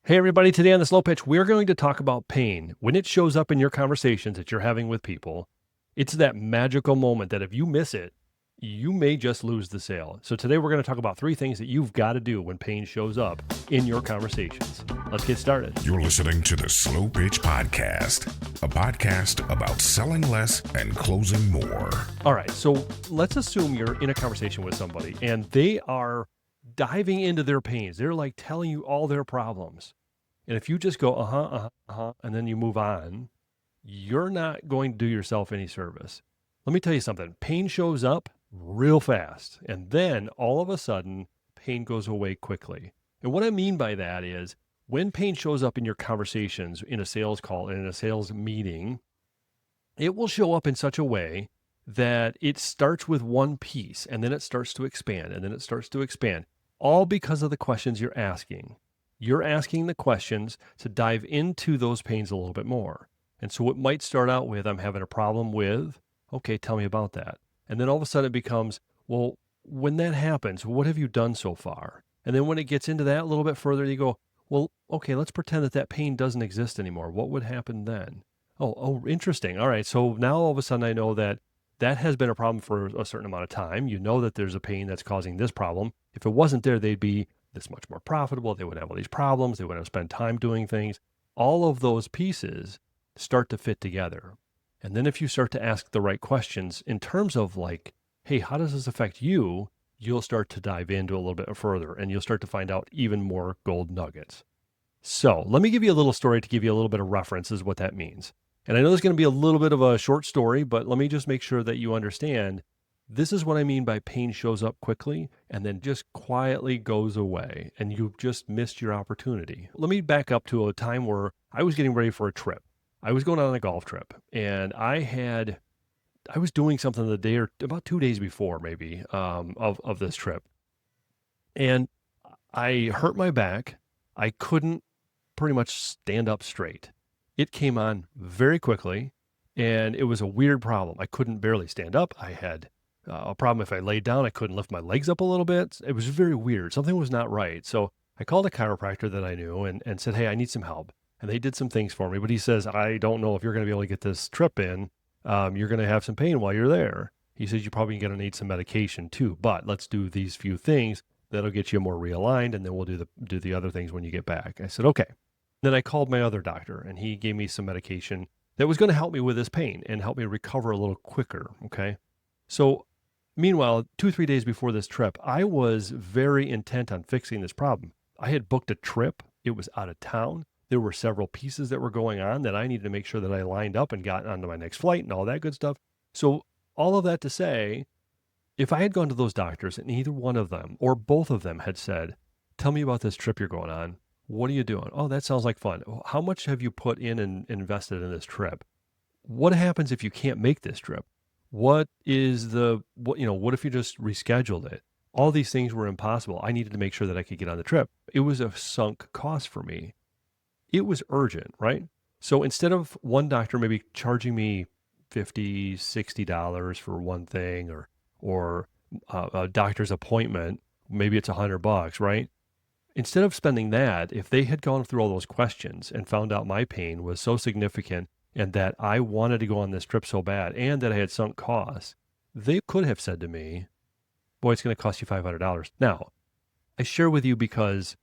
Hey, everybody. Today on the Slow Pitch, we're going to talk about pain. When it shows up in your conversations that you're having with people, it's that magical moment that if you miss it, you may just lose the sale. So today we're going to talk about 3 things that you've got to do when pain shows up in your conversations. Let's get started. You're listening to the Slow Pitch Podcast, a podcast about selling less and closing more. All right. So let's assume you're in a conversation with somebody and they are diving into their pains. They're like telling you all their problems. And if you just go, and then you move on, you're not going to do yourself any service. Let me tell you something. Pain shows up real fast. And then all of a sudden, pain goes away quickly. And what I mean by that is when pain shows up in your conversations, in a sales call, and in a sales meeting, it will show up in such a way that it starts with one piece and then it starts to expand and then it starts to expand, all because of the questions you're asking. You're asking the questions to dive into those pains a little bit more. And so it might start out with, I'm having a problem with, okay, tell me about that. And then all of a sudden it becomes, well, when that happens, what have you done so far? And then when it gets into that a little bit further, you go, well, okay, let's pretend that pain doesn't exist anymore. What would happen then? Oh, interesting. All right. So now all of a sudden I know that has been a problem for a certain amount of time. You know that there's a pain that's causing this problem. If it wasn't there, they'd be this much more profitable. They wouldn't have all these problems. They wouldn't have spent time doing things. All of those pieces start to fit together. And then if you start to ask the right questions in terms of like, hey, how does this affect you? You'll start to dive into a little bit further and you'll start to find out even more gold nuggets. So let me give you a little story to give you a little bit of reference as what that means. And I know there's going to be a little bit of a short story, but let me just make sure that you understand this is what I mean by pain shows up quickly and then just quietly goes away and you've just missed your opportunity. Let me back up to a time where I was getting ready for a trip. I was going on a golf trip and I was doing something the day or about 2 days before maybe of this trip. And I hurt my back. I couldn't pretty much stand up straight. It came on very quickly and it was a weird problem. I couldn't barely stand up. I had a problem if I laid down, I couldn't lift my legs up a little bit. It was very weird. Something was not right. So I called a chiropractor that I knew and said, hey, I need some help. And they did some things for me. But he says, I don't know if you're going to be able to get this trip in. You're going to have some pain while you're there. He says, you're probably going to need some medication too. But let's do these few things. That'll get you more realigned. And then we'll do the other things when you get back. I said, okay. Then I called my other doctor and he gave me some medication that was going to help me with this pain and help me recover a little quicker. Okay. So meanwhile, 2-3 days before this trip, I was very intent on fixing this problem. I had booked a trip. It was out of town. There were several pieces that were going on that I needed to make sure that I lined up and got onto my next flight and all that good stuff. So all of that to say, if I had gone to those doctors and either one of them or both of them had said, tell me about this trip you're going on. What are you doing? Oh, that sounds like fun. How much have you put in and invested in this trip? What happens if you can't make this trip? What if you just rescheduled it? All these things were impossible. I needed to make sure that I could get on the trip. It was a sunk cost for me. It was urgent, right? So instead of one doctor maybe charging me $50, $60 for one thing or a doctor's appointment, maybe it's $100, right? Instead of spending that, if they had gone through all those questions and found out my pain was so significant and that I wanted to go on this trip so bad and that I had sunk costs, they could have said to me, boy, it's going to cost you $500. Now, I share with you because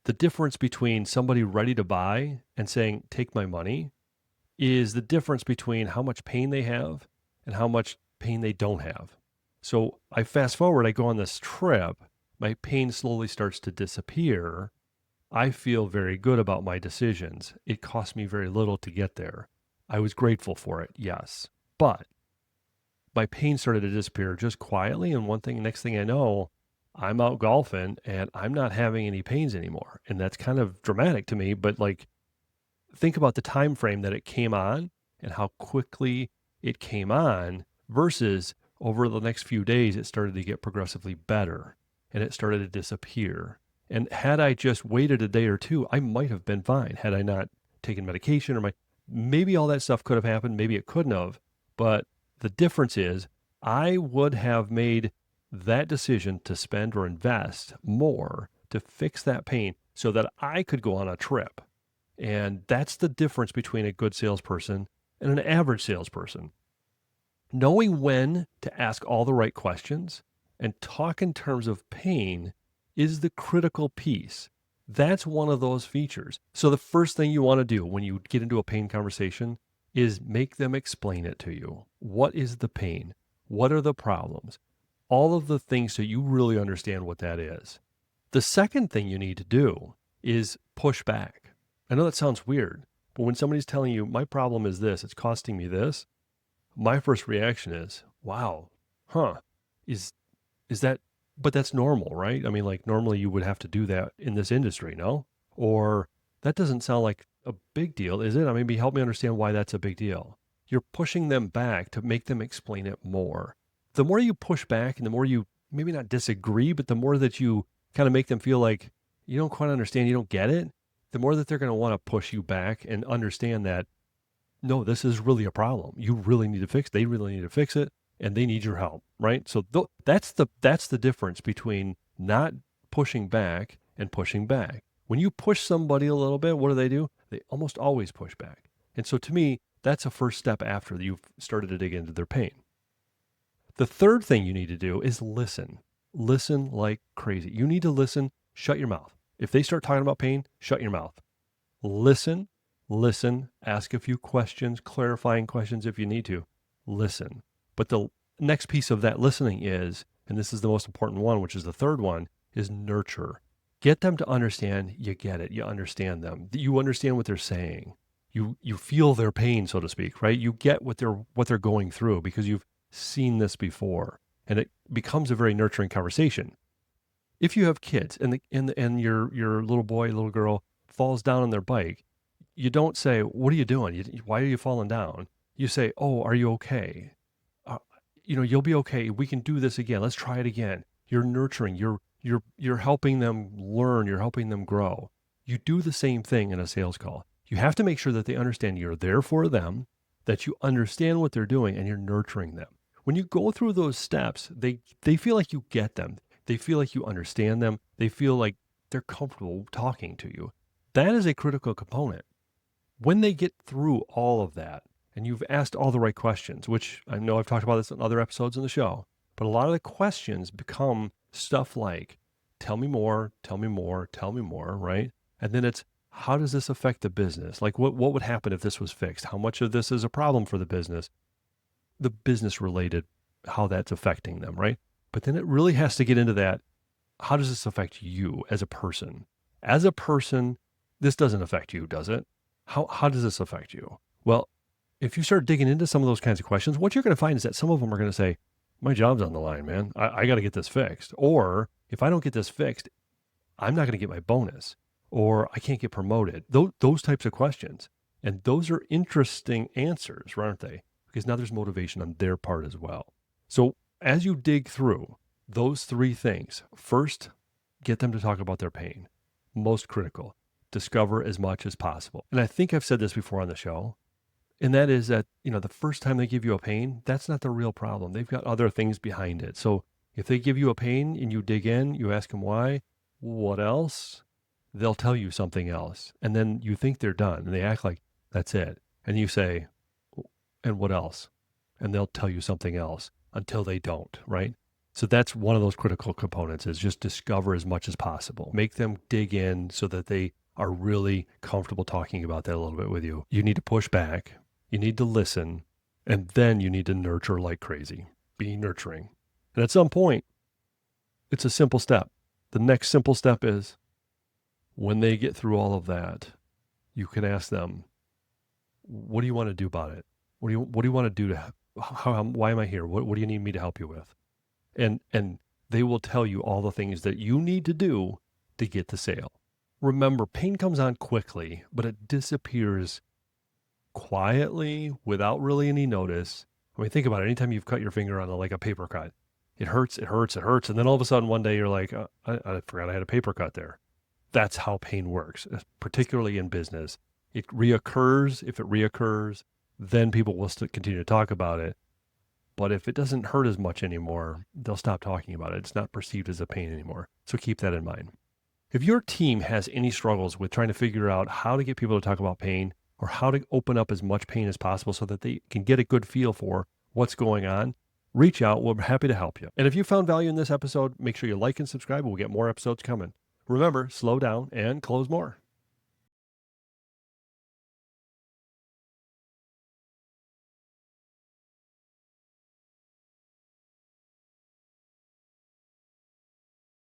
the difference between somebody ready to buy and saying, take my money, is the difference between how much pain they have and how much pain they don't have. So I fast forward, I go on this trip, my pain slowly starts to disappear. I feel very good about my decisions. It cost me very little to get there. I was grateful for it, yes. But my pain started to disappear just quietly. And next thing I know, I'm out golfing and I'm not having any pains anymore. And that's kind of dramatic to me, but like, think about the time frame that it came on and how quickly it came on versus over the next few days, it started to get progressively better and it started to disappear. And had I just waited a day or two, I might have been fine. Had I not taken medication maybe all that stuff could have happened. Maybe it couldn't have. But the difference is I would have made that decision to spend or invest more to fix that pain so that I could go on a trip. And that's the difference between a good salesperson and an average salesperson. Knowing when to ask all the right questions and talk in terms of pain is the critical piece. That's one of those features. So the first thing you want to do when you get into a pain conversation is make them explain it to you. What is the pain? What are the problems? All of the things so you really understand what that is. The second thing you need to do is push back. I know that sounds weird, but when somebody's telling you, my problem is this, it's costing me this, my first reaction is, wow, huh, is that, but that's normal, right? I mean, like normally you would have to do that in this industry, no? Or that doesn't sound like a big deal, is it? I mean, help me understand why that's a big deal. You're pushing them back to make them explain it more. The more you push back and the more you maybe not disagree, but the more that you kind of make them feel like you don't quite understand, you don't get it, the more that they're going to want to push you back and understand that, no, this is really a problem. You really need to fix it. They really need to fix it and they need your help, right? So that's the difference between not pushing back and pushing back. When you push somebody a little bit, what do? They almost always push back. And so to me, that's a first step after you've started to dig into their pain. The third thing you need to do is listen. Listen like crazy. You need to listen, shut your mouth. If they start talking about pain, shut your mouth. Listen, ask a few questions, clarifying questions if you need to. Listen. But the next piece of that listening is, and this is the most important one, which is the third one, is nurture. Get them to understand you get it. You understand them. You understand what they're saying. You feel their pain, so to speak, right? You get what they're going through because you've seen this before, and it becomes a very nurturing conversation. If you have kids and your little boy, little girl falls down on their bike, you don't say, "What are you doing? Why are you falling down?" You say, "Oh, are you okay? You'll be okay. We can do this again. Let's try it again." You're nurturing. You're helping them learn. You're helping them grow. You do the same thing in a sales call. You have to make sure that they understand you're there for them, that you understand what they're doing, and you're nurturing them. When you go through those steps, they feel like you get them. They feel like you understand them. They feel like they're comfortable talking to you. That is a critical component. When they get through all of that, and you've asked all the right questions, which I know I've talked about this in other episodes in the show, but a lot of the questions become stuff like, tell me more, tell me more, tell me more, right? And then it's, how does this affect the business? Like what would happen if this was fixed? How much of this is a problem for the business? The business related, how that's affecting them, right? But then it really has to get into that. How does this affect you as a person? As a person, this doesn't affect you, does it? How does this affect you? Well, if you start digging into some of those kinds of questions, what you're going to find is that some of them are going to say, my job's on the line, man. I got to get this fixed. Or if I don't get this fixed, I'm not going to get my bonus, or I can't get promoted. Those types of questions. And those are interesting answers, aren't they? Because now there's motivation on their part as well. So as you dig through those three things, first, get them to talk about their pain. Most critical, discover as much as possible. And I think I've said this before on the show, and that is that, the first time they give you a pain, that's not the real problem. They've got other things behind it. So if they give you a pain and you dig in, you ask them why, what else? They'll tell you something else. And then you think they're done and they act like that's it. And you say, and what else? And they'll tell you something else until they don't, right? So that's one of those critical components, is just discover as much as possible. Make them dig in so that they are really comfortable talking about that a little bit with you. You need to push back. You need to listen. And then you need to nurture like crazy. Be nurturing. And at some point, it's a simple step. The next simple step is, when they get through all of that, you can ask them, what do you want to do about it? What do you want to do to, why am I here? What do you need me to help you with? And they will tell you all the things that you need to do to get the sale. Remember, pain comes on quickly, but it disappears quietly without really any notice. I mean, think about it. Anytime you've cut your finger on a paper cut, it hurts. And then all of a sudden one day you're like, I forgot I had a paper cut there. That's how pain works, particularly in business. It reoccurs. If it reoccurs, then people will still continue to talk about it. But if it doesn't hurt as much anymore, they'll stop talking about it. It's not perceived as a pain anymore. So keep that in mind. If your team has any struggles with trying to figure out how to get people to talk about pain or how to open up as much pain as possible so that they can get a good feel for what's going on, reach out. We're happy to help you. And if you found value in this episode, make sure you like and subscribe. We'll get more episodes coming. Remember, slow down and close more.